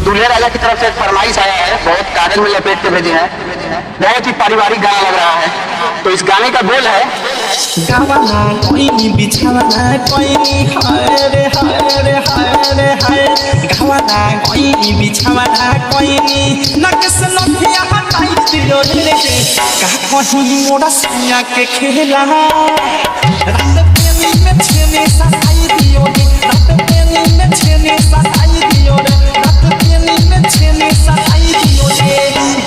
दूल्हे राजा की तरफ से एक फरमाइश आया है, बहुत कागज में लपेट के भेजे हैं, बहुत ही पारिवारिक गाना लग रहा है। तो इस गाने का बोल है गावाना कोई बिछावाना कोई हाय रे हाय रे हाय रे हाय गावाना कोई बिछावाना कोई नकस नथिया हटाई दियो रे का कहीं मोरा सैया के खेला रात पेनी में छेने सताई दियो रे रात पेनी में छेने सताई दियो रे रात पेनी में छेने सताई दियो रे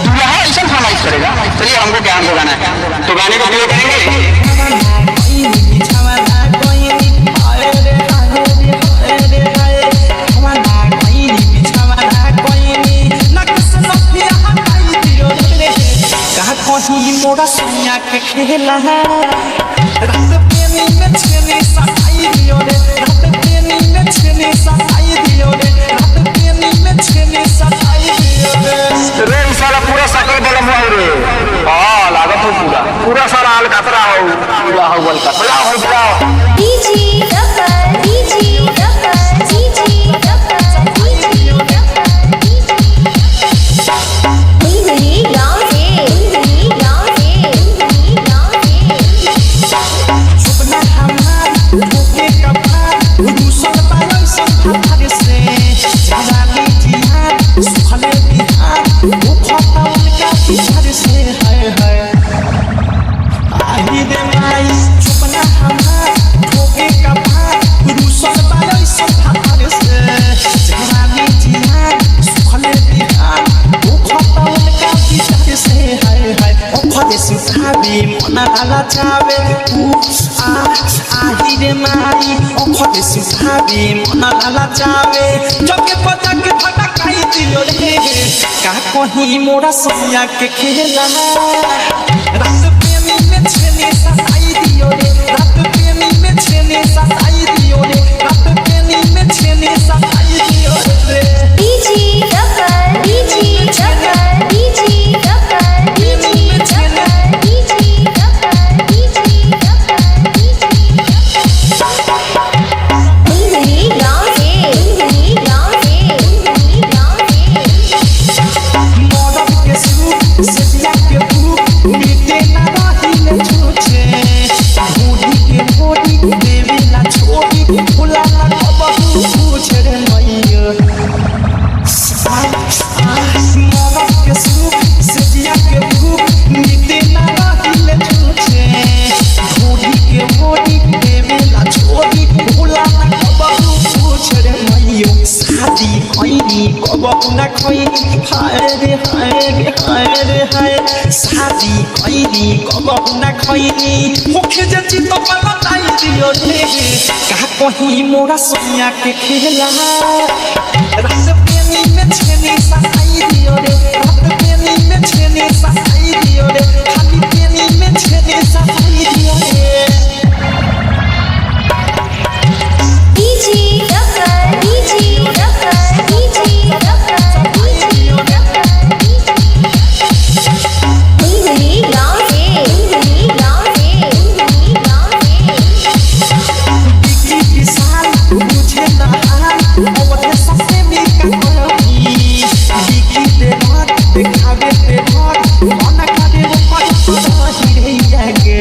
दूल्हा ऐसा फरमाइश करेगा। चलिए हमको क्या हमको गाना है, तो गाने को प्ले करेंगे। मोरा सैया के खेला है रात पेनी में छेने सताई दियो रे रात पेनी में छेने सताई दियो रे रात पेनी में छेने सताई दियो रे रे साला पूरा सकल बलम हुआ रे। हां लागत हो पूरा सारा हाल कतरा हो पूरा हो बल कतरा हो पूरा DG double DG double DG double DG double DG गाँव से सुपना हमार भूखे कपार दूसर पालन संभार से जानी जिहार सुखले बिहार वो खाता उनका बिहार से है आही दे माई सुपना हमार भूखे कपार दूसर पालन संभार से जानी जिहार सुखले बिहार वो खाता उनका बिहार से है ओखदे सुखाबे मना आला चावे आही रे माई ओखदे सुखाबे मना आला चावे जगे पता के फटकाई दियो रे का कहीं मोरा सैया के खेला रात पेनी में छेने सताई दियो रे रात पेनी में छेने सताई दियो रे रात पेनी में छेने सताई दियो रे DG double DG double DG double DG double DG double DG double DG गाँव से मॉडल के सूप सजिया के भूख मिटे ना रही छूछे बूढ़ी के मोड़ी देवी ना छोड़ी भुला ना कबहू पूछ रे मैया मॉडल के सूप सजिया के भूख मिटे ना रही छूछे बूढ़ी के मोड़ी देवी ना छोड़ी भुला ना कबहू पूछ रे मैया शादी खैनी कबहू ना खैनी हाय रे हाय रे हाय रे हाय शादी खैनी कबहू ना खैनी मुखे जे चित बताई दियो रे का कहीं मोरा सैया के खेला रात पेनी में छेने सताई दियो रे रात पेनी में छेने सताई दियो रे खाली पेनी में छेने सताई दियो रे DG double DG double DG double DG double DG गाँव से बिकी विशाल मुझे ना हाल अवधे सबसे मिलकर कोई बिकी दे भाग दिखावे दे भाग मन करे वो कोई ही के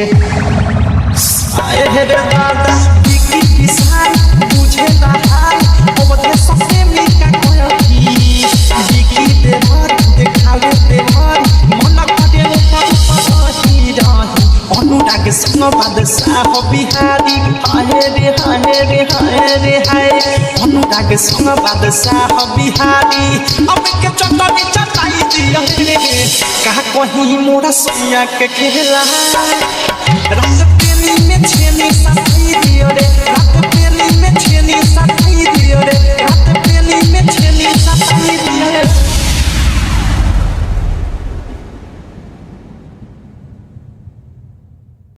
आए हे रे दादा बिकी विशाल मुझे ना हाल अवधे सबसे मिलकर कोई बिकी दे भाग दिखावे दे भाग मन करे वो कोई ही अनुराग संग बादशाह बिहारी हाय रे हाय रे हाय रे हाय अनुराग संग बादशाह बिहारी अब के चटनी चटाई दियो रे का कहीं मोरा सैया के खेला रात पेनी में छेने सताई दियो रे